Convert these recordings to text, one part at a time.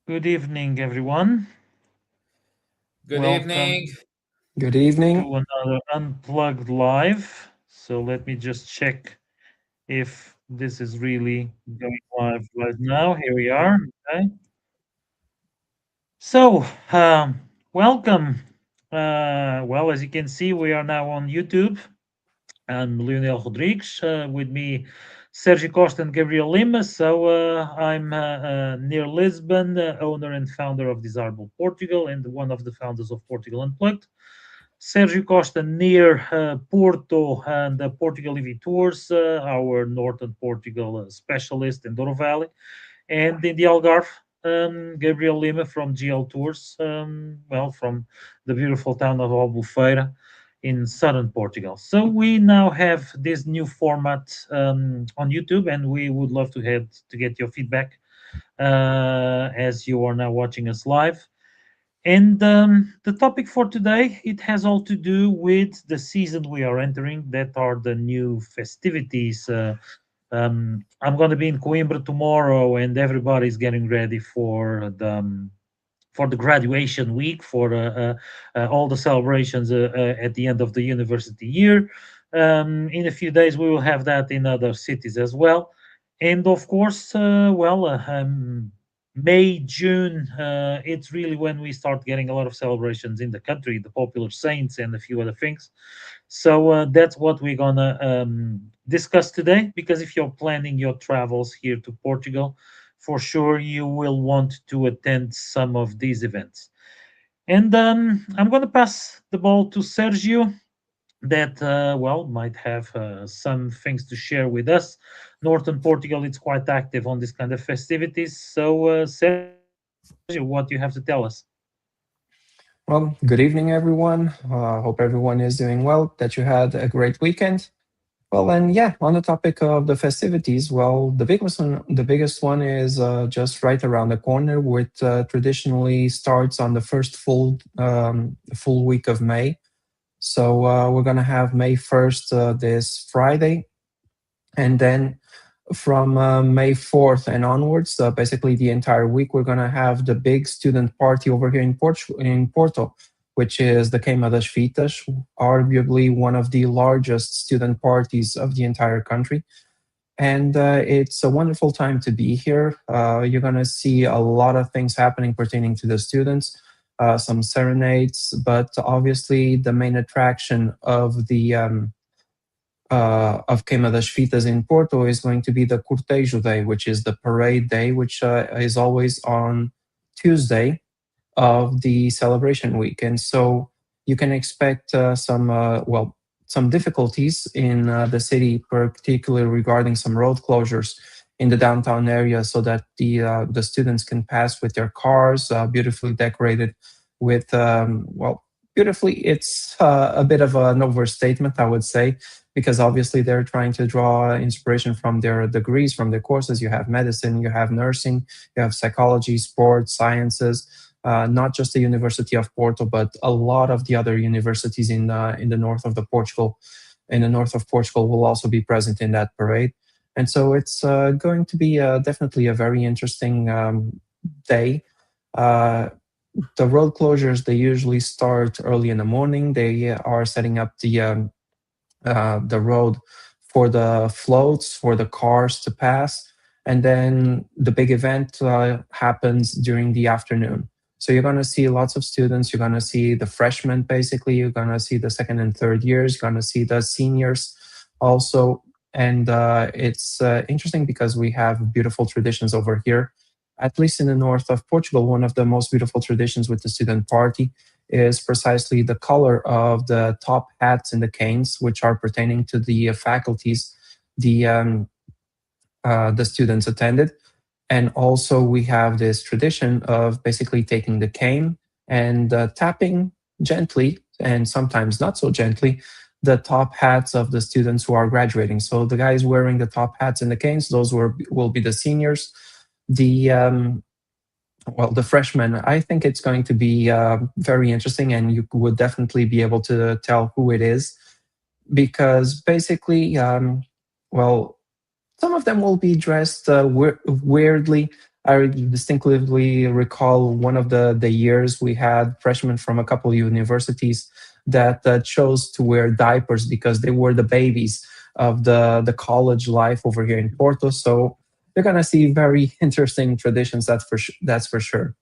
Good evening, everyone. Good evening. Welcome Good evening. to another Unplugged Live. So let me just check if this is really going live right now. Here we are. Okay. So, welcome. Well, as you can see, we are now on YouTube. I'm Leonel Rodrigues. With me, Sergio Costa and Gabriel Lima. So I'm near Lisbon, owner and founder of Desirable Portugal, and one of the founders of Portugal Unplugged. Sergio Costa near Porto and Portugal EV Tours, our northern Portugal specialist in Douro Valley, and in the Algarve, Gabriel Lima from GL Tours, from the beautiful town of Albufeira in southern Portugal. So we now have this new format on YouTube, and we would love to get your feedback as you are now watching us live. And the topic for today, it has all to do with the season we are entering, that are the new festivities. I'm going to be in Coimbra tomorrow, and everybody's getting ready for the graduation week, for all the celebrations at the end of the university year. In a few days, we will have that in other cities as well. And of course, May, June, it's really when we start getting a lot of celebrations in the country, the popular saints, and a few other things. So that's what we're gonna discuss today. Because if you're planning your travels here to Portugal, for sure you will want to attend some of these events. And I'm gonna pass the ball to Sergio, that might have some things to share with us. Northern Portugal, it's quite active on this kind of festivities. So Sergio, what do you have to tell us? Well, good evening, everyone. Hope everyone is doing well, that you had a great weekend. Well, and yeah, on the topic of the festivities, well, the biggest one is just right around the corner, which traditionally starts on the first full week of May. So we're gonna have May 1st this Friday, and then from May 4th and onwards, basically the entire week, we're going to have the big student party over here in Porto, which is the Queima das Fitas, arguably one of the largest student parties of the entire country. And it's a wonderful time to be here. You're going to see a lot of things happening pertaining to the students, some serenades, but obviously the main attraction of Queima das Fitas in Porto is going to be the Cortejo Day, which is the parade day, which is always on Tuesday of the celebration week. And so you can expect some difficulties in the city, particularly regarding some road closures in the downtown area, so that the students can pass with their cars, beautifully decorated with beautifully. It's a bit of an overstatement, I would say, because obviously they're trying to draw inspiration from their degrees, from their courses. You have medicine, you have nursing, you have psychology, sports, sciences. Not just the University of Porto, but a lot of the other universities in the north of the Portugal, in the north of Portugal, will also be present in that parade. And so it's going to be definitely a very interesting day. Uh, the road closures, they usually start early in the morning. They are setting up the road for the floats, for the cars to pass. And then the big event happens during the afternoon. So you're going to see lots of students. You're going to see the freshmen, basically. You're going to see the second and third years. You're going to see the seniors also. And it's interesting because we have beautiful traditions over here. At least in the north of Portugal, one of the most beautiful traditions with the student party is precisely the color of the top hats and the canes, which are pertaining to the faculties the students attended. And also, we have this tradition of basically taking the cane and tapping gently, and sometimes not so gently, the top hats of the students who are graduating. So the guys wearing the top hats and the canes, those will be the seniors. The freshmen, I think it's going to be very interesting, and you would definitely be able to tell who it is, because basically, well, some of them will be dressed weirdly. I distinctively recall one of the years we had freshmen from a couple of universities that chose to wear diapers because they were the babies of the college life over here in Porto. So you're gonna see very interesting traditions. That's for sure.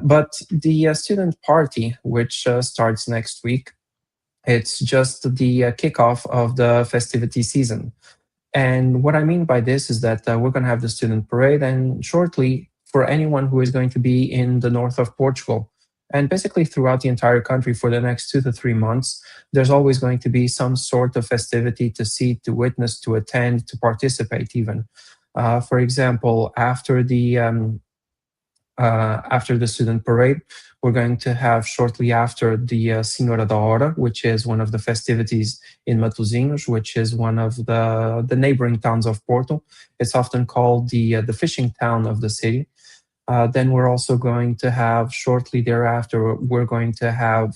But the student party, which starts next week, it's just the kickoff of the festivity season. And what I mean by this is that we're going to have the student parade, and shortly, for anyone who is going to be in the north of Portugal, and basically throughout the entire country for the next 2 to 3 months, there's always going to be some sort of festivity to see, to witness, to attend, to participate, even. For example, after the student parade, we're going to have shortly after the Senhora da Hora, which is one of the festivities in Matosinhos, which is one of the neighboring towns of Porto. It's often called the fishing town of the city. Then we're also going to have shortly thereafter, we're going to have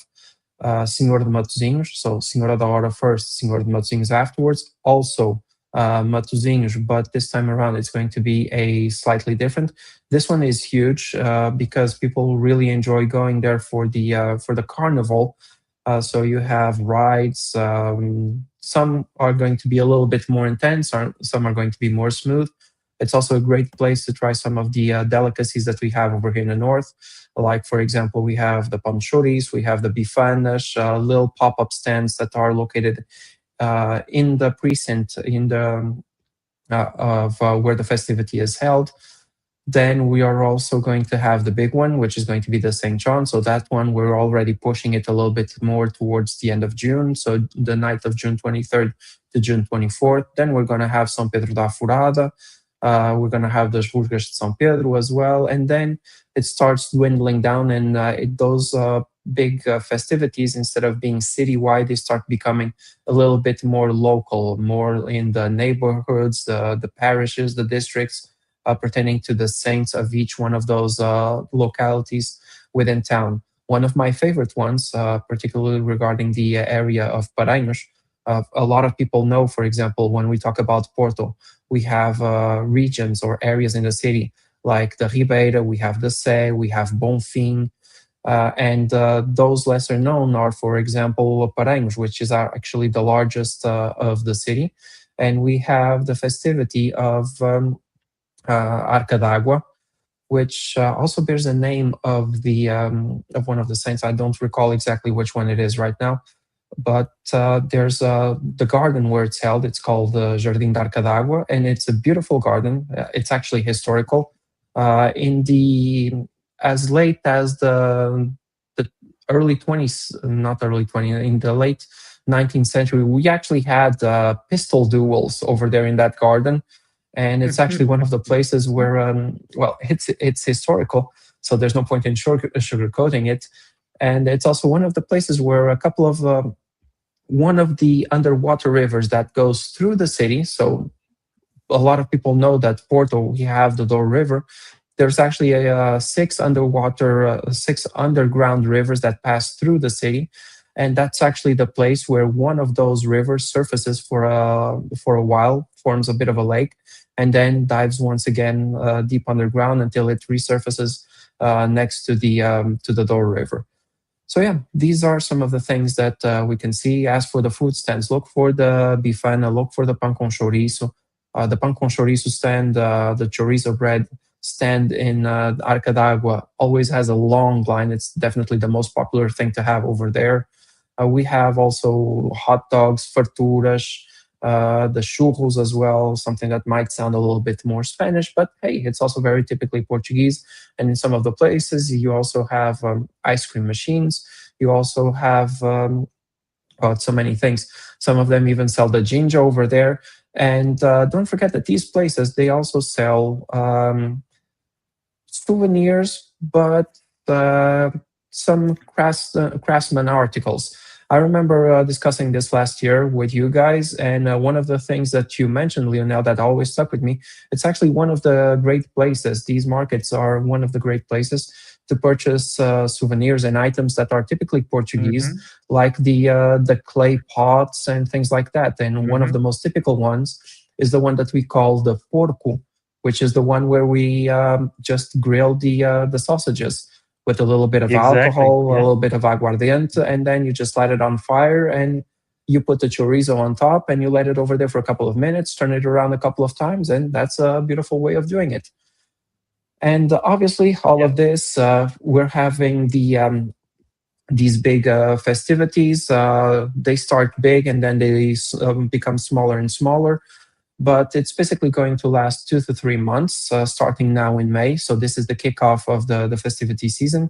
Senhor de Matosinhos, so Senhora da Hora first, Senhor de Matosinhos afterwards, also Matosinhos, but this time around it's going to be a slightly different. This one is huge because people really enjoy going there for the carnival. So you have rides. Some are going to be a little bit more intense, some are going to be more smooth. It's also a great place to try some of the delicacies that we have over here in the north. Like, for example, we have the panchoris, we have the bifanas, little pop-up stands that are located in the precinct in the of where the festivity is held. Then we are also going to have the big one, which is going to be the St. John. So that one, we're already pushing it a little bit more towards the end of June. So the night of June 23rd to June 24th. Then we're going to have São Pedro da Furada. We're going to have the Rusgas de São Pedro as well. And then it starts dwindling down, and those big festivities, instead of being citywide, they start becoming a little bit more local, more in the neighborhoods, the parishes, the districts, pertaining to the saints of each one of those localities within town. One of my favorite ones, particularly regarding the area of Paranhos, a lot of people know, for example, when we talk about Porto, we have regions or areas in the city like the Ribeira, we have the Sé, we have Bonfim, and those lesser known are, for example, Paranhos, which is actually the largest of the city. And we have the festivity of Arca d'Água, which also bears the name of the of one of the saints. I don't recall exactly which one it is right now, but there's the garden where it's held. It's called the Jardim da Arca d'Água, and it's a beautiful garden. It's actually historical. In the as late as the early 20s, not early 20s, in the late 19th century, we actually had pistol duels over there in that garden. And it's actually one of the places where, well, it's historical, so there's no point in sugarcoating it. And it's also one of the places where a couple of one of the underwater rivers that goes through the city. So a lot of people know that Porto, we have the Douro River. There's actually six underground rivers that pass through the city, and that's actually the place where one of those rivers surfaces for a while, forms a bit of a lake, and then dives once again deep underground until it resurfaces next to the Douro River. So yeah, these are some of the things that we can see. As for the food stands, look for the bifana, look for the pan con chorizo. The pan con chorizo stand, the chorizo bread stand in Arca d'Água always has a long line. It's definitely the most popular thing to have over there. We have also hot dogs, farturas, the churros as well, something that might sound a little bit more Spanish, but hey, it's also very typically Portuguese. And in some of the places, you also have ice cream machines. You also have so many things. Some of them even sell the ginger over there. And don't forget that these places, they also sell souvenirs, but some craftsman articles. I remember discussing this last year with you guys, and one of the things that you mentioned, Lionel, that always stuck with me, it's actually one of the great places. These markets are one of the great places to purchase souvenirs and items that are typically Portuguese, like the clay pots and things like that. And one of the most typical ones is the one that we call the porco, which is the one where we just grill the sausages with a little bit of Exactly. alcohol, a Yeah. little bit of aguardiente, and then you just light it on fire and you put the chorizo on top and you let it over there for a couple of minutes, turn it around a couple of times, and that's a beautiful way of doing it. And obviously, all Yeah. of this, we're having these big festivities. They start big and then they become smaller and smaller. But it's basically going to last 2 to 3 months, starting now in May. So this is the kickoff of the festivity season.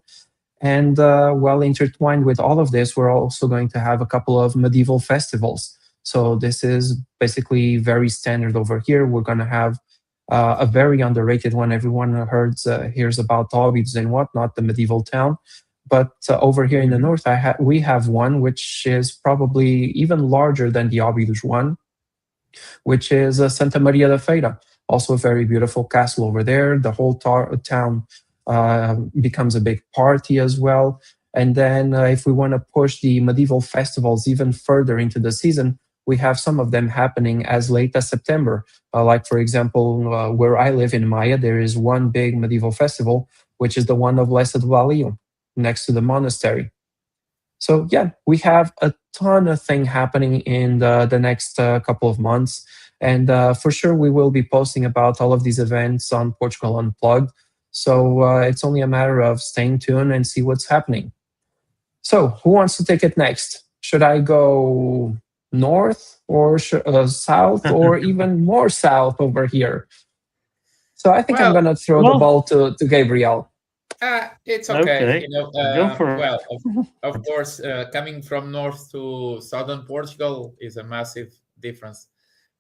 And well, intertwined with all of this, we're also going to have a couple of medieval festivals. So this is basically very standard over here. We're going to have a very underrated one. Everyone hears about Óbidos and whatnot, the medieval town. But over here in the Mhm. north, we have one which is probably even larger than the Óbidos one, which is Santa Maria da Feira. Also, a very beautiful castle over there. The whole town becomes a big party as well. And then, if we want to push the medieval festivals even further into the season, we have some of them happening as late as September. Like, for example, where I live in Maya, there is one big medieval festival, which is the one of Blessed Valio, next to the monastery. So yeah, we have a ton of thing happening in the next couple of months, and for sure we will be posting about all of these events on Portugal Unplugged. So it's only a matter of staying tuned and see what's happening. So who wants to take it next? Should I go north or south or even more south over here? So I think I'm Well, gonna throw the Well, ball to Gabriel. it's okay. okay. Go for it. Well, of course, coming from north to southern Portugal is a massive difference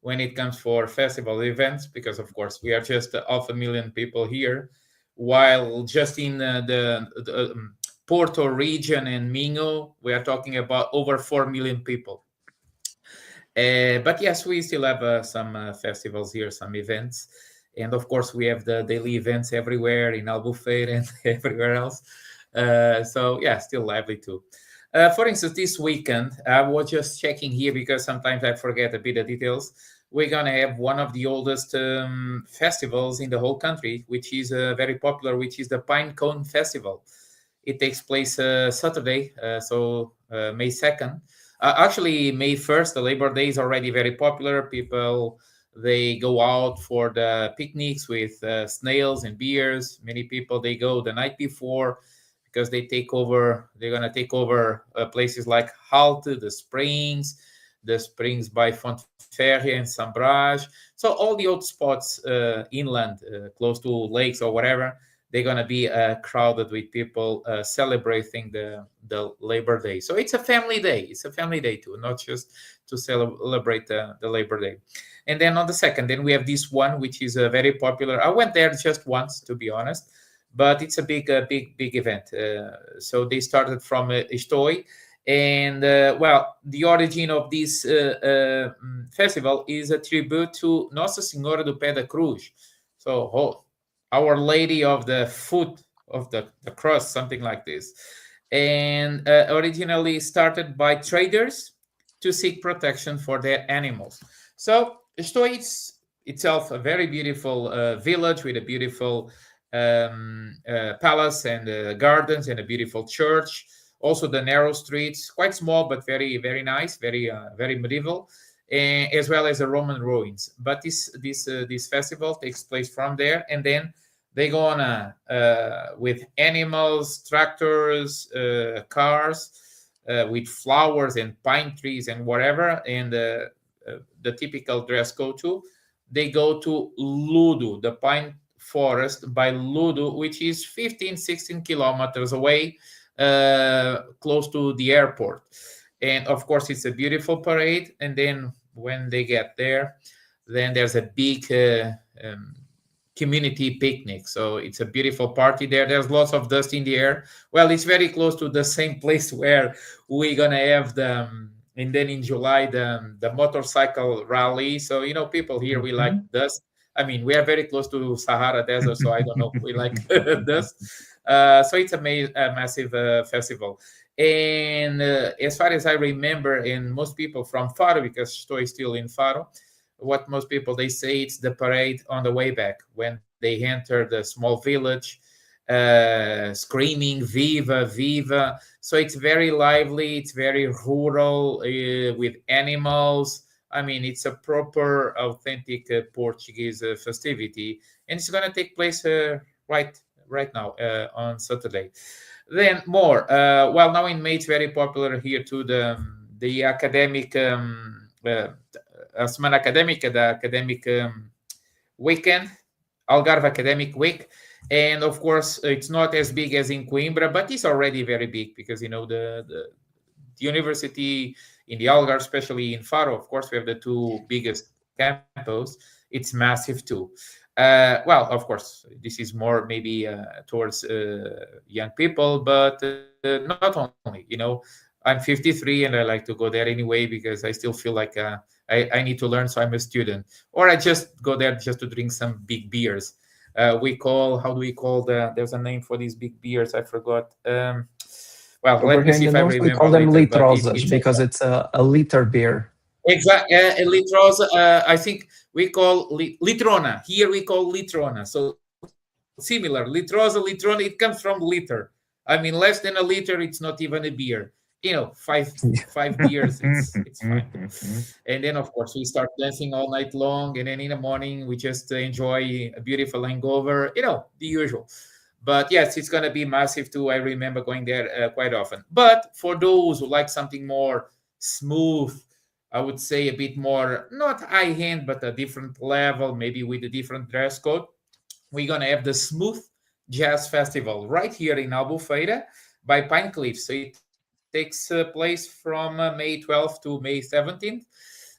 when it comes for festival events, because of course we are just 500,000 people here, while just in the Porto region and Minho, we are talking about over 4 million people. But yes, we still have some festivals here, some events. And of course, we have the daily events everywhere in Albufeira and everywhere else. So yeah, still lively too. For instance, this weekend, I was just checking here because sometimes I forget a bit of details. We're going to have one of the oldest festivals in the whole country, which is very popular, which is the Pine Cone Festival. It takes place Saturday, May 2nd. Actually, May 1st, the Labor Day is already very popular. People, they go out for the picnics with snails and beers. Many people, they go the night before because they're going to take over places like Halte, the springs by Fontferre and Sambrage. So all the old spots inland, close to lakes or whatever, they're going to be crowded with people celebrating the Labor Day. So it's a family day. It's a family day too, not just to celebrate the Labor Day. And then on the second, then we have this one, which is very popular. I went there just once, to be honest, but it's a big event. So they started from Estoril. And well, the origin of this festival is a tribute to Nossa Senhora do Pé da Cruz. So, Our Lady of the Foot of the Cross, something like this. And originally started by traders to seek protection for their animals. So Estoril is itself a very beautiful village with a beautiful palace and gardens and a beautiful church. Also the narrow streets, quite small but very nice, very medieval, as well as the Roman ruins. But this festival takes place from there, and then they go on with animals, tractors, cars, with flowers and pine trees and whatever, and the typical dress code too. They go to Ludo, the pine forest by Ludo, which is 15, 16 kilometers away, close to the airport. And of course, it's a beautiful parade. And then when they get there, then there's a big community picnic. So it's a beautiful party there. There's lots of dust in the air. Well, it's very close to the same place where we're gonna have and then in July the motorcycle rally. So people here, we like Mhm. dust. I mean, we are very close to Sahara Desert, so I don't know. We like dust. So it's a massive festival. And as far as I remember, and most people from Faro, because Estou is still in Faro, what most people they say it's the parade on the way back when they enter the small village, screaming "Viva, Viva!" So it's very lively, it's very rural, with animals. I mean, it's a proper, authentic Portuguese festivity, and it's gonna take place right now on Saturday. Then more. Well, now in May, it's very popular here too. The academic a semana académica, the academic weekend, Algarve Academic Week. And of course, it's not as big as in Coimbra, but it's already very big because the university in the Algarve, especially in Faro, of course, we have the two biggest campus. It's massive too. Well, of course, this is more maybe towards young people, but not only. I'm 53 and I like to go there anyway because I still feel like I need to learn, so I'm a student. Or I just go there just to drink some big beers. How do we call there's a name for these big beers, I forgot. Well, Over let me here in see the if I north, we call remember them later, but litrosas it's because it's a liter bear. exact litros. I think we call litrona. Here we call litrona. So similar. Litrosa, litrona. It comes from liter. I mean, less than a liter, it's not even a beer. Five beers, it's fine. And then of course we start dancing all night long, and then in the morning we just enjoy a beautiful hangover. The usual. But yes, it's gonna be massive too. I remember going there quite often. But for those who like something more smooth, I would say a bit more not high end, but a different level, maybe with a different dress code. We're gonna have the Smooth Jazz Festival right here in Albufeira by Pine Cliff. So it takes place from May 12th to May 17th,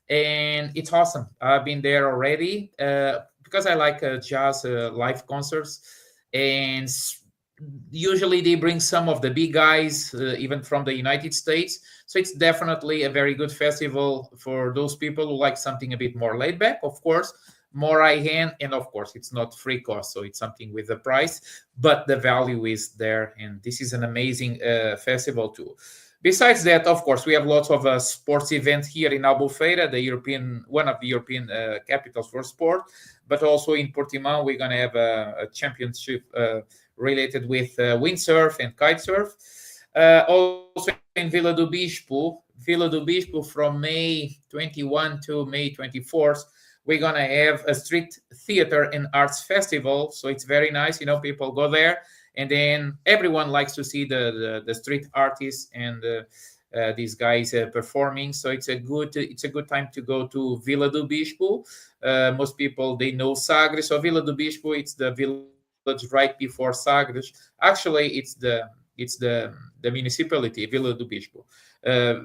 and it's awesome. I've been there already because I like jazz live concerts, and usually they bring some of the big guys, even from the United States. So it's definitely a very good festival for those people who like something a bit more laid back, of course, more high end, and of course it's not free cost, so it's something with the price, but the value is there, and this is an amazing festival too. Besides that, of course, we have lots of sports events here in Albufeira, one of the European capitals for sport, but also in Portimão we're going to have a championship related with windsurf and kitesurf. Also in Vila do Bispo from May 21 to May 24th, we're going to have a street theater and arts festival. So it's very nice. People go there, and then everyone likes to see the street artists and these guys performing. So it's a good time to go to Vila do Bispo. Most people, they know Sagres. So Vila do Bispo, it's the village right before Sagres. Actually, it's the municipality, Vila do Bispo.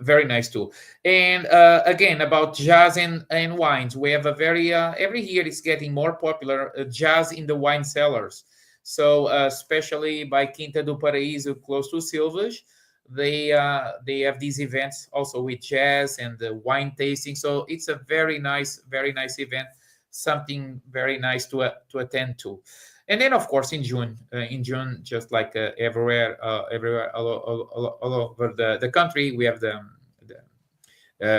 Very nice too. And again, about jazz and wines, we have a very every year it's getting more popular, jazz in the wine cellars. So especially by Quinta do Paraíso, close to Silvas, they have these events also with jazz and the wine tasting. So it's a very nice event, something very nice to attend to. And then, of course, in June, just like everywhere all over the country, we have the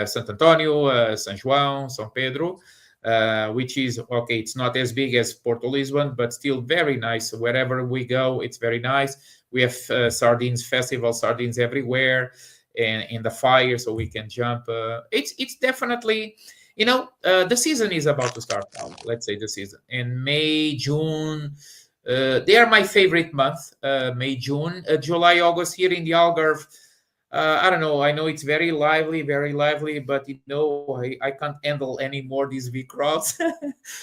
Sant Antonio, San João, São Pedro, which is okay. It's not as big as Porto Lisbon, but still very nice. Wherever we go, it's very nice. We have sardines everywhere, and in the fire, so we can jump. It's definitely. The season is about to start now. Let's say the season in May, June. They are my favorite month. May, June, July, August here in the Algarve. I don't know. I know it's very lively, but I can't handle any more these big crowds.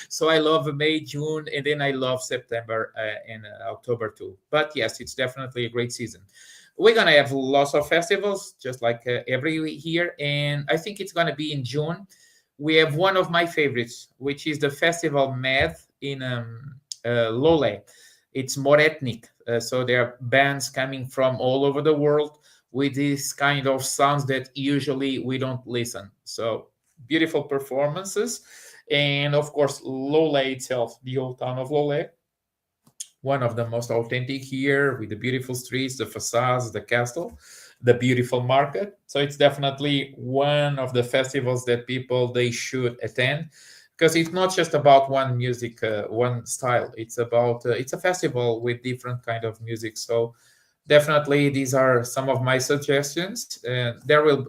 So I love May, June, and then I love September and October too. But yes, it's definitely a great season. We're gonna have lots of festivals, just like every year, and I think it's gonna be in June. We have one of my favorites, which is the Festival Med in Lole. It's more ethnic. So there are bands coming from all over the world with these kind of sounds that usually we don't listen. So beautiful performances. And of course, Lole itself, the old town of Lole, one of the most authentic here with the beautiful streets, the facades, the castle, the beautiful market. So it's definitely one of the festivals that people they should attend. because it's not just about one music, one style. It's about it's a festival with different kind of music. So definitely these are some of my suggestions. There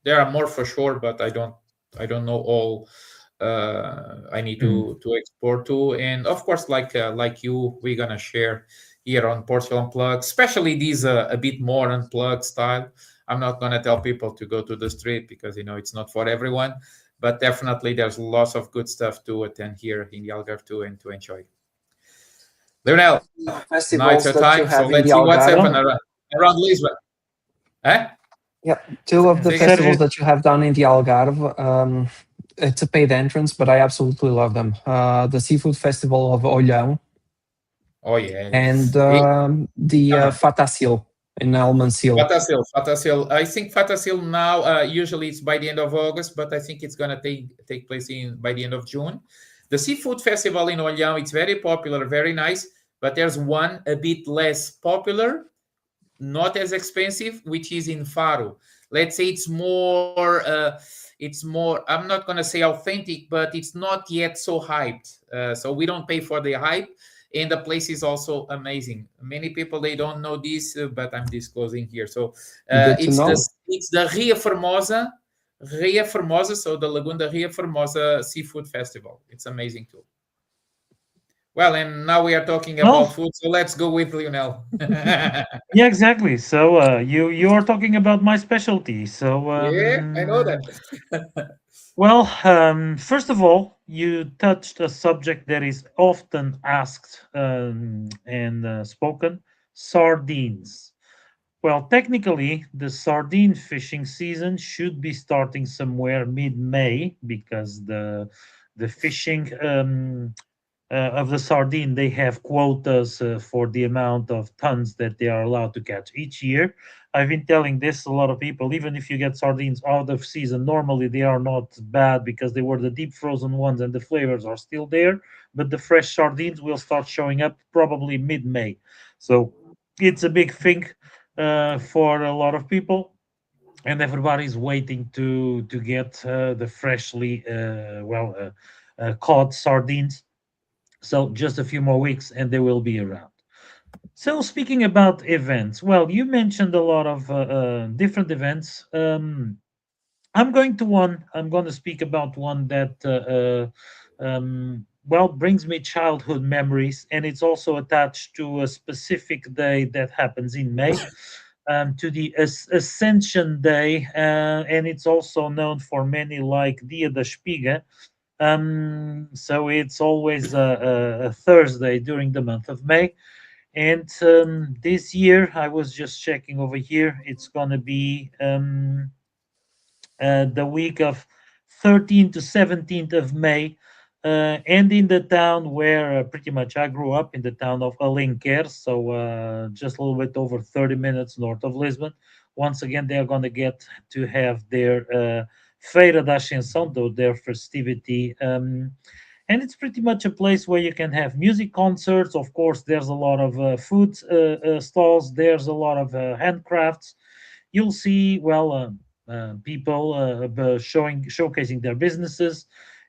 are more for sure, but I don't know all. I need Mm. to export to, and of course, like you, we're gonna share here on Portugal Unplugged, especially these a bit more unplugged style. I'm not gonna tell people to go to the street because it's not for everyone, but definitely there's lots of good stuff to attend here in the Algarve too and to enjoy. Lionel, now it's Festivals your that you time, so have in let's the see what's Algarve. happening Well, around Lisbon. Eh? Yeah, two of the Say again. festivals Sergio, that you have done in the Algarve. It's a paid entrance, but I absolutely love them. The Seafood Festival of Olhão Oh yeah. and Eh, the come on. Fatasil in Almansil. Fatasil. I think Fatasil now usually it's by the end of August, but I think it's gonna take place in by the end of June. The seafood festival in Olhão, it's very popular, very nice, but there's one a bit less popular, not as expensive, which is in Faro. Let's say it's more. I'm not gonna say authentic, but it's not yet so hyped. So we don't pay for the hype, and the place is also amazing. Many people they don't know this, but I'm disclosing here. So Good to it's the know. it's the Ria Formosa. So the Lagoon de Ria Formosa Seafood Festival. It's amazing too. Well, and now we are talking well, about food, so let's go with Lionel. yeah, exactly. So you are talking about my specialty. So Yeah, I know that. well, first of all, you touched a subject that is often asked and spoken: sardines. Well, technically, the sardine fishing season should be starting somewhere mid-May because the fishing of the sardine, they have quotas for the amount of tons that they are allowed to catch each year. I've been telling this a lot of people. Even if you get sardines out of season, normally they are not bad because they were the deep frozen ones and the flavors are still there. But the fresh sardines will start showing up probably mid-May. So it's a big thing for a lot of people, and everybody's waiting to get the freshly caught sardines. So just a few more weeks and they will be around. So speaking about events, well, you mentioned a lot of different events. I'm going to speak about one that well, brings me childhood memories, and it's also attached to a specific day that happens in May, to the Ascension Day, and it's also known for many like Dia da Espiga. So it's always a Thursday during the month of May. And this year, I was just checking over here, it's going to be the week of 13th to 17th of May. And in the town where pretty much I grew up, in the town of Alenquer, so just a little bit over 30 minutes north of Lisbon. Once again, they are going to get to have their Feira da Ascensão, though their festivity. And it's pretty much a place where you can have music concerts. Of course, there's a lot of food stalls, there's a lot of handcrafts. You'll see, well, people showcasing their businesses,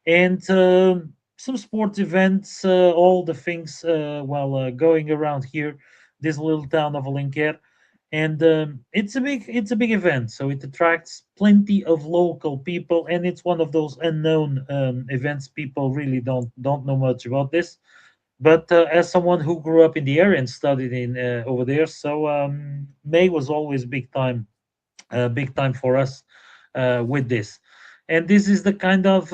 and some sports events, all the things going around here, this little town of Alenquer. And it's a big event, so it attracts plenty of local people, and it's one of those unknown events. People really don't know much about this, but as someone who grew up in the area and studied in over there, so May was always big time for us with this. And this is the kind of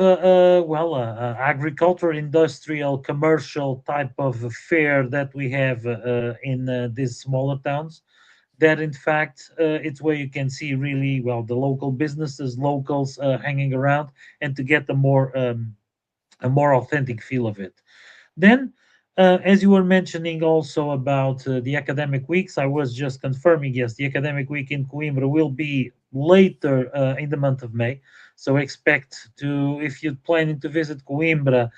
agricultural, industrial, commercial type of fair that we have in these smaller towns. That in fact, it's where you can see really well the local businesses, locals hanging around, and to get a more authentic feel of it. Then, as you were mentioning also about the academic weeks, I was just confirming, yes, the academic week in Coimbra will be later in the month of May. So expect to, if you're planning to visit Coimbra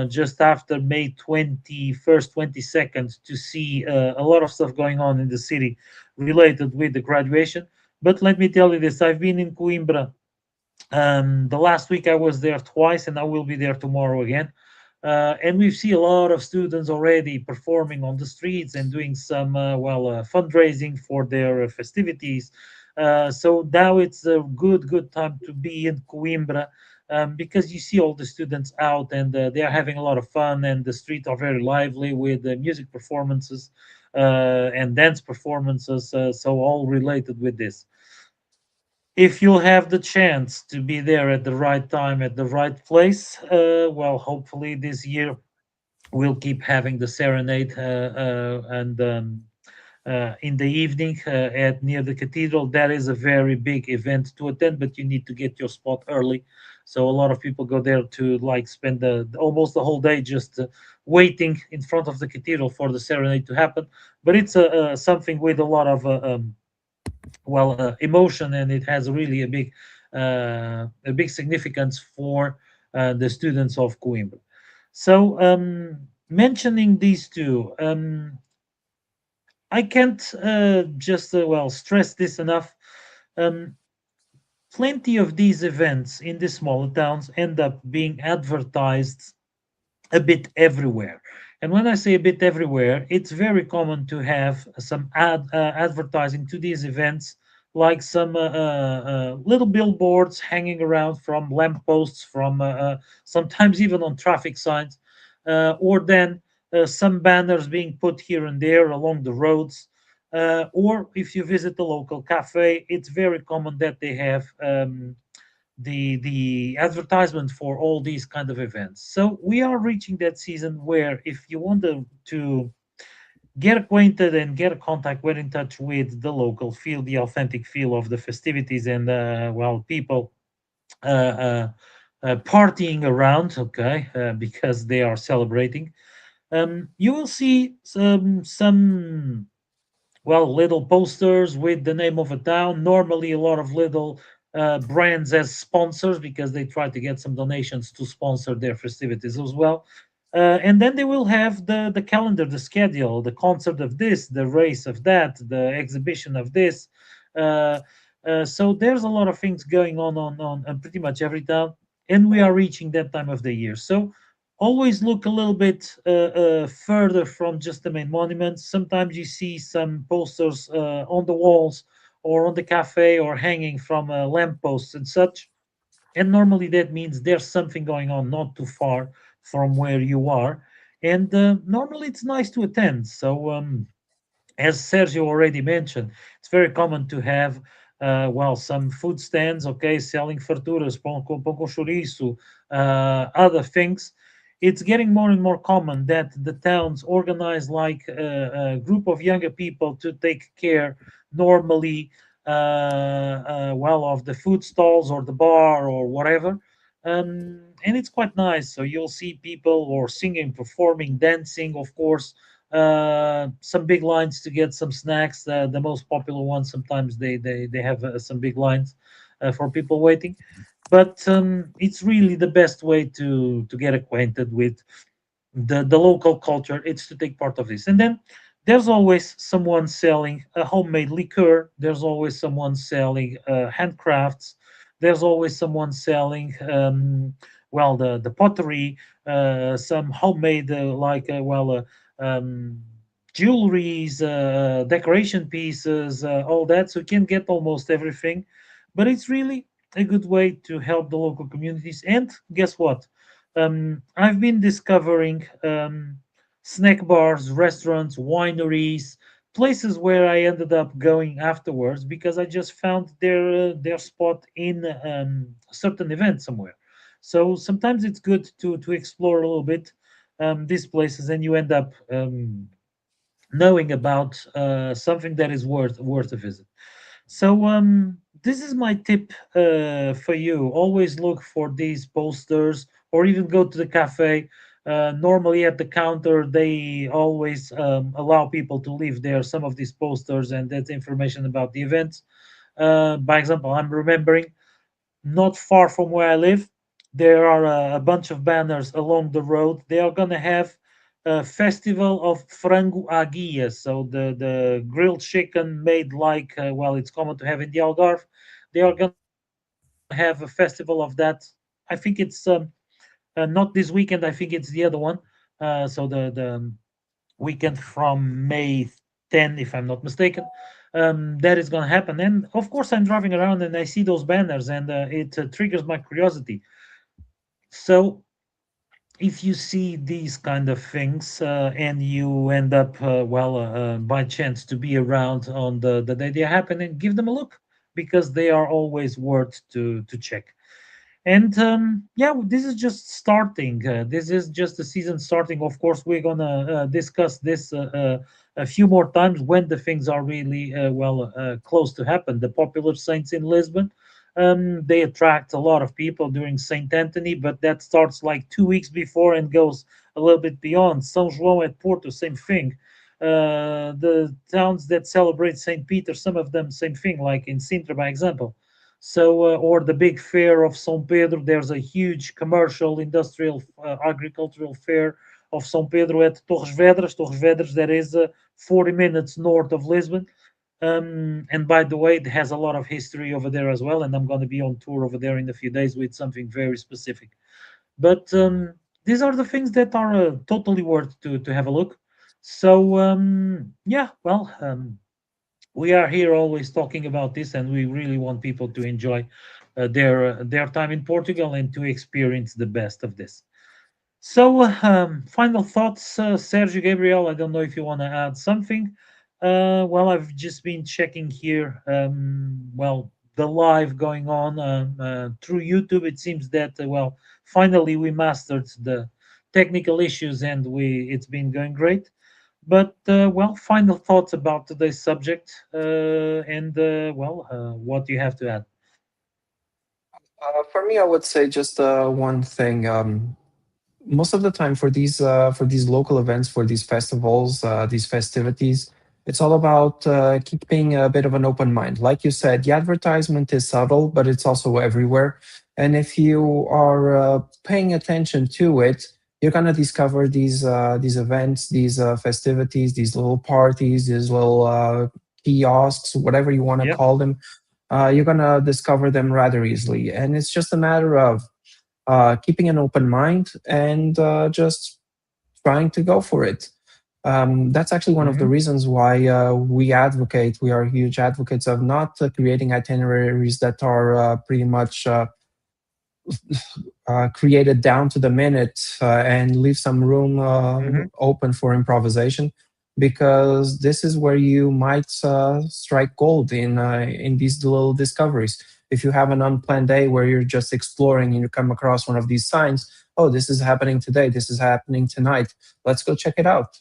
just after May 21st, 22nd, to see a lot of stuff going on in the city related with the graduation. But let me tell you this, I've been in Coimbra The last week I was there twice, and I will be there tomorrow again. And we see a lot of students already performing on the streets and doing some fundraising for their festivities. So now it's a good time to be in Coimbra, because you see all the students out, and they are having a lot of fun, and the streets are very lively with music performances and dance performances. So all related with this. If you'll have the chance to be there at the right time at the right place, well, hopefully this year we'll keep having the serenade, and in the evening at near the cathedral. That is a very big event to attend, but you need to get your spot early. So a lot of people go there to like spend almost the whole day just waiting in front of the cathedral for the serenade to happen. But it's something with a lot of emotion, and it has really a big significance for the students of Coimbra. So, mentioning these two, I can't just stress this enough. Um, Plenty of these events in the smaller towns end up being advertised a bit everywhere. And when I say a bit everywhere, it's very common to have some advertising to these events, like some little billboards hanging around from lampposts, from sometimes even on traffic signs, or then some banners being put here and there along the roads. Or if you visit the local cafe, it's very common that they have the advertisement for all these kind of events. So we are reaching that season where if you want to get acquainted and get a contact, get in touch with the local feel, the authentic feel of the festivities, and people uh, uh, partying around, okay, because they are celebrating. You will see some little posters with the name of a town. Normally, a lot of little brands as sponsors, because they try to get some donations to sponsor their festivities as well. And then they will have the calendar, the schedule, the concert of this, the race of that, the exhibition of this. Uh, so there's a lot of things going on pretty much every town, and we are reaching that time of the year. So always look a little bit further from just the main monuments. Sometimes you see some posters on the walls or on the cafe or hanging from lampposts and such. And normally that means there's something going on not too far from where you are. And normally it's nice to attend. So, as Sergio already mentioned, it's very common to have some food stands, okay, selling farturas, pão com chouriço, other things. It's getting more and more common that the towns organize like a group of younger people to take care normally of the food stalls or the bar or whatever. And it's quite nice. So you'll see people or singing, performing, dancing, of course, some big lines to get some snacks. The most popular ones, sometimes they have some big lines for people waiting. But it's really the best way to get acquainted with the local culture. It's to take part of this. And then there's always someone selling a homemade liqueur. There's always someone selling handcrafts. There's always someone selling the pottery, some homemade um, jewelries, decoration pieces, all that. So you can get almost everything, but it's really a good way to help the local communities. And guess what? I've been discovering snack bars, restaurants, wineries, places where I ended up going afterwards because I just found their spot in a certain event somewhere. So sometimes it's good to explore a little bit these places, and you end up knowing about something that is worth a visit. So this is my tip for you. Always look for these posters, or even go to the cafe. Normally at the counter, they always allow people to leave there some of these posters, and that's information about the events. By example, I'm remembering not far from where I live, there are a bunch of banners along the road. They are going to have a festival of frango à guia, so the grilled chicken made like it's common to have in the Algarve. They are going to have have a festival of that. I think it's not this weekend. I think it's the other one. So the weekend from May 10, if I'm not mistaken. That is going to happen. And of course, I'm driving around and I see those banners, and it triggers my curiosity. So if you see these kind of things and you end up by chance to be around on the day they happen, and give them a look, because they are always worth to check. And yeah, this is just starting. This is just the season starting. Of course, we're gonna discuss this a few more times when the things are really close to happen. The popular saints in Lisbon, they attract a lot of people during Saint Anthony, but that starts like 2 weeks before and goes a little bit beyond. São João at Porto, same thing. The towns that celebrate Saint Peter, some of them, same thing, like in Sintra, by example. So, or the big fair of São Pedro, there's a huge commercial, industrial, agricultural fair of São Pedro at Torres Vedras. Torres Vedras, that is 40 minutes north of Lisbon. And by the way, it has a lot of history over there as well. And I'm going to be on tour over there in a few days with something very specific. But these are the things that are totally worth to have a look. So, yeah, well, we are here always talking about this, and we really want people to enjoy their time in Portugal and to experience the best of this. So, final thoughts, Sergio, Gabriel. I don't know if you want to add something. Well, I've just been checking here. The live going on through YouTube. It seems that finally we mastered the technical issues, and we it's been going great. But final thoughts about today's subject, and what do you have to add? For me, I would say just one thing. Most of the time for these local events, for these festivals, these festivities, it's all about keeping a bit of an open mind. Like you said, the advertisement is subtle, but it's also everywhere. And if you are paying attention to it, you're gonna discover these events, these festivities, these little parties, these little kiosks, whatever you want to Yep. call them. You're gonna discover them rather easily, and it's just a matter of keeping an open mind and just trying to go for it. That's actually one of the Hmm. reasons why we are huge advocates of not creating itineraries that are pretty much created down to the minute and leave some room Hmm. open for improvisation, because this is where you might strike gold in these little discoveries. If you have an unplanned day where you're just exploring and you come across one of these signs, oh, this is happening today, this is happening tonight, let's go check it out.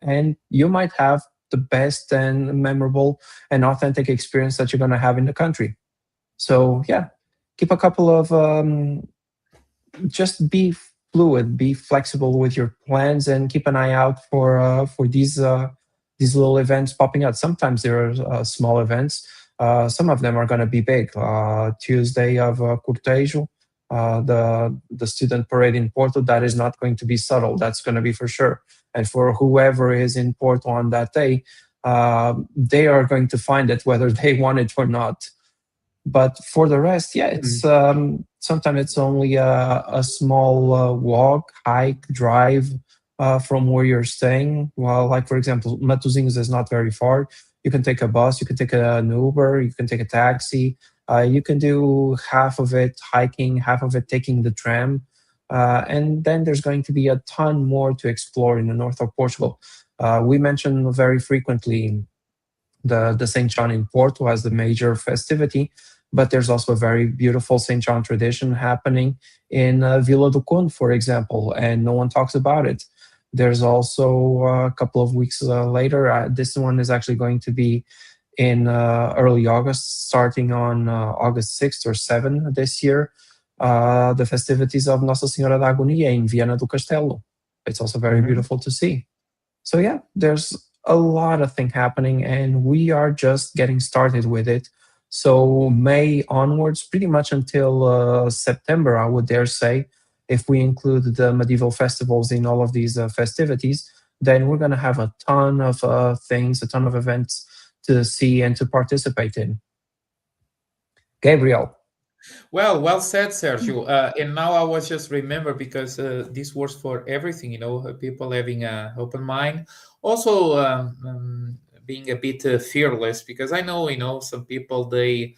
And you might have the best and memorable and authentic experience that you're going to have in the country. So yeah, keep a couple of just be fluid, be flexible with your plans, and keep an eye out for these little events popping out. Sometimes there are small events. Some of them are going to be big. Tuesday of Cortejo, the student parade in Porto. That is not going to be subtle. That's going to be for sure. And for whoever is in Porto on that day, they are going to find it whether they want it or not. But for the rest, yeah, it's sometimes it's only a small walk, hike, drive from where you're staying. Well, like for example, Matosinhos is not very far. You can take a bus, you can take an Uber, you can take a taxi. You can do half of it hiking, half of it taking the tram, and then there's going to be a ton more to explore in the north of Portugal. We mention very frequently the Saint John in Porto as the major festivity, but there's also a very beautiful Saint John tradition happening in Vila do Conde, for example, and no one talks about it. There's also a couple of weeks later, this one is actually going to be in early August, starting on August 6th or 7th this year, the festivities of Nossa Senhora da Agonia in Viana do Castelo. It's also very Hmm. beautiful to see. So yeah, there's a lot of things happening, and we are just getting started with it. So May onwards, pretty much until September, I would dare say, if we include the medieval festivals in all of these festivities, then we're going to have a ton of things, a ton of events to see and to participate in. Gabriel. Well said, Sergio. And now I was just remember because this works for everything, people having a open mind. Also, being a bit fearless because I know, some people they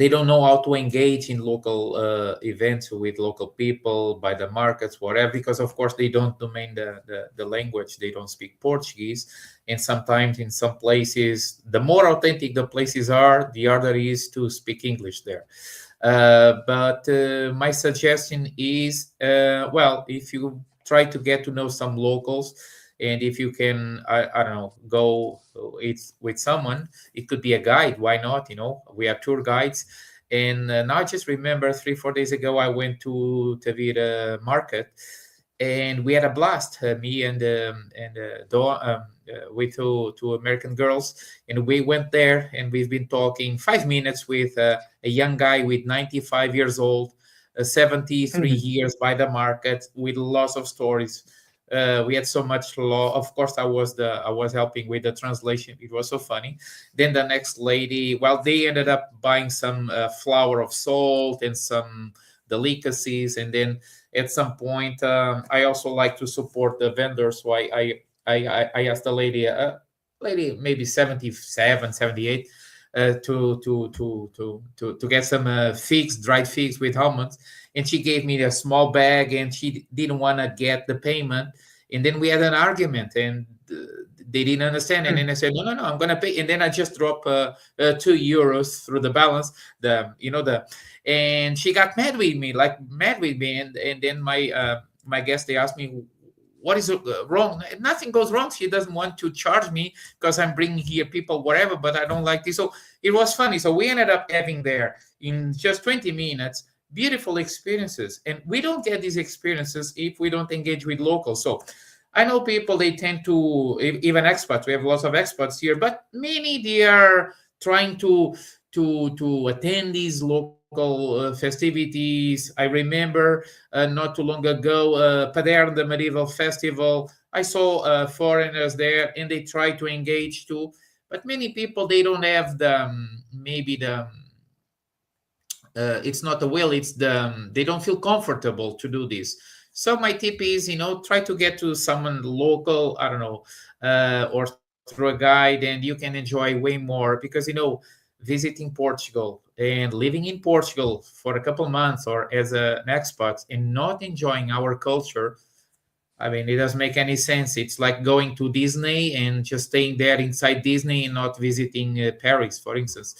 don't know how to engage in local events with local people by the markets, whatever, because of course they don't domain the language, they don't speak Portuguese. And sometimes in some places, the more authentic the places are, the harder it is to speak English there. But my suggestion is, well, if you try to get to know some locals, and if you can, I don't know, go it's with someone, it could be a guide. Why not? We have tour guides. And now I just remember 3 4 days ago I went to Tavira market, and we had a blast. Me with two American girls, and we went there, and we've been talking 5 minutes with a young guy with 95 years old, 73 Mhm. years by the market, with lots of stories. We had so much law. Of course, I was helping with the translation. It was so funny. Then the next lady, well, they ended up buying some flour of salt and some delicacies, and then at some point, I also like to support the vendors. So I asked the lady, lady maybe 77, 78, to get some figs, dried figs with almonds, and she gave me a small bag, and she didn't want to get the payment. And then we had an argument, and they didn't understand. And then I said, no, no, no, I'm gonna pay. And then I just dropped €2 through the balance, and she got mad with me, like mad with me. And then my guest, they asked me, what is wrong? Nothing goes wrong. She doesn't want to charge me because I'm bringing here people, whatever, but I don't like this. So it was funny. So we ended up having there in just 20 minutes beautiful experiences. And we don't get these experiences if we don't engage with locals. So I know people, they tend to, even expats, we have lots of expats here, but many, they are trying to attend these local festivities. I remember not too long ago, Paderno, the medieval festival. I saw foreigners there, and they try to engage too. But many people, they don't have the maybe the it's not the will, it's they don't feel comfortable to do this. So my tip is, try to get to someone local, I don't know, or through a guide, and you can enjoy way more because visiting Portugal and living in Portugal for a couple months or as an expat and not enjoying our culture, I mean, it doesn't make any sense. It's like going to Disney and just staying there inside Disney and not visiting Paris, for instance.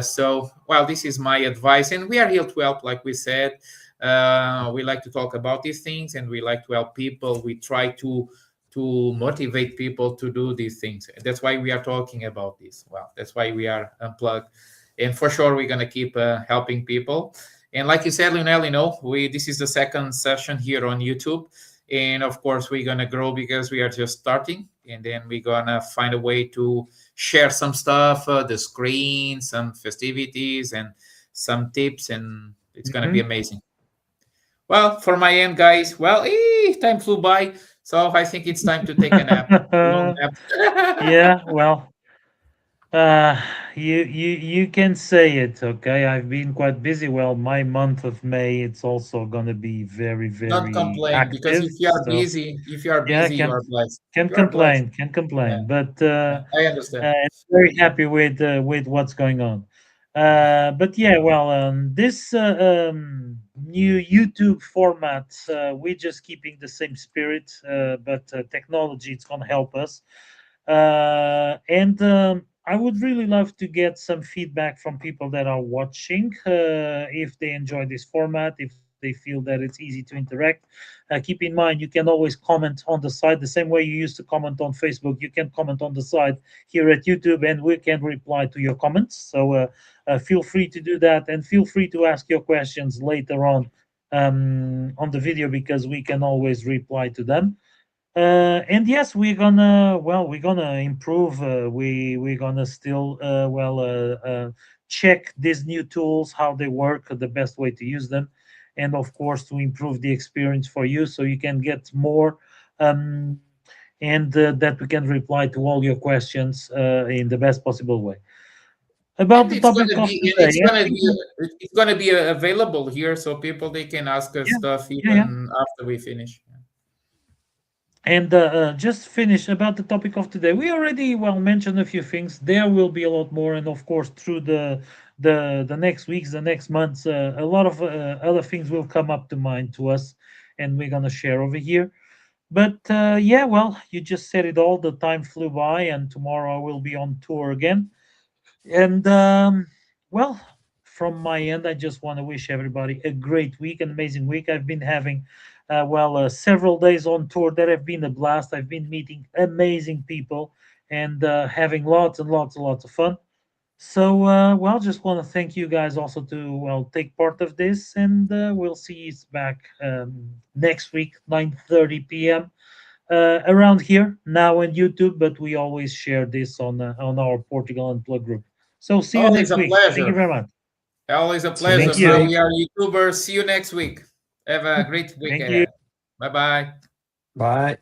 So, well, this is my advice, and we are here to help, like we said. We like to talk about these things, and we like to help people. We try to motivate people to do these things. That's why we are talking about this. Well, that's why we are unplugged, and for sure we're gonna keep helping people. And like you said, Lionel, we this is the second session here on YouTube, and of course we're gonna grow because we are just starting, and then we're gonna find a way to share some stuff, the screen, some festivities, and some tips, and it's gonna be Mhm. amazing. Well, for my end, guys, well, time flew by, so I think it's time to take a nap, a long nap. Yeah, well, uh, you can say it, okay? I've been quite busy. Well, my month of May, it's also gonna be very, Not very complain, because active. So if you are yeah, busy, you are blessed. can You are blessed. complain, can Yeah, complain, but yeah, I understand. very happy with what's going on. But yeah, well, this new YouTube format, we're just keeping the same spirit, but technology, it's gonna help us. And I would really love to get some feedback from people that are watching, if they enjoy this format, if they feel that it's easy to interact. Keep in mind, you can always comment on the side the same way you used to comment on Facebook. You can comment on the side here at YouTube, and we can reply to your comments. So feel free to do that, and feel free to ask your questions later on the video because we can always reply to them. And yes, we're gonna improve. We're gonna still check these new tools, how they work, the best way to use them, and of course to improve the experience for you, so you can get more, um, and that we can reply to all your questions in the best possible way. about And the it's topic gonna of be and today. it's I gonna think, be it's gonna be available here, so people they can ask us yeah, stuff yeah, yeah. even after we finish. And just finish about the topic of today. We already well mentioned a few things. There will be a lot more, and of course, through the next weeks, the next months, a lot of other things will come up to mind to us, and we're gonna share over here. But yeah, well, you just said it all. The time flew by, and tomorrow I will be on tour again. And well, from my end, I just want to wish everybody a great week, an amazing week. I've been having, several days on tour that have been a blast. I've been meeting amazing people and having lots and lots and lots of fun. So, well, just want to thank you guys also to well take part of this, and we'll see you back next week, 9:30 p.m. Around here now on YouTube, but we always share this on our Portugal Unplugged group. So see you Always next a week. Thank you pleasure. very much. Always a See you pleasure, Thank next you. bro. We week. are YouTubers. See you next week. Have a great week Thank you. ahead. Bye bye. Bye.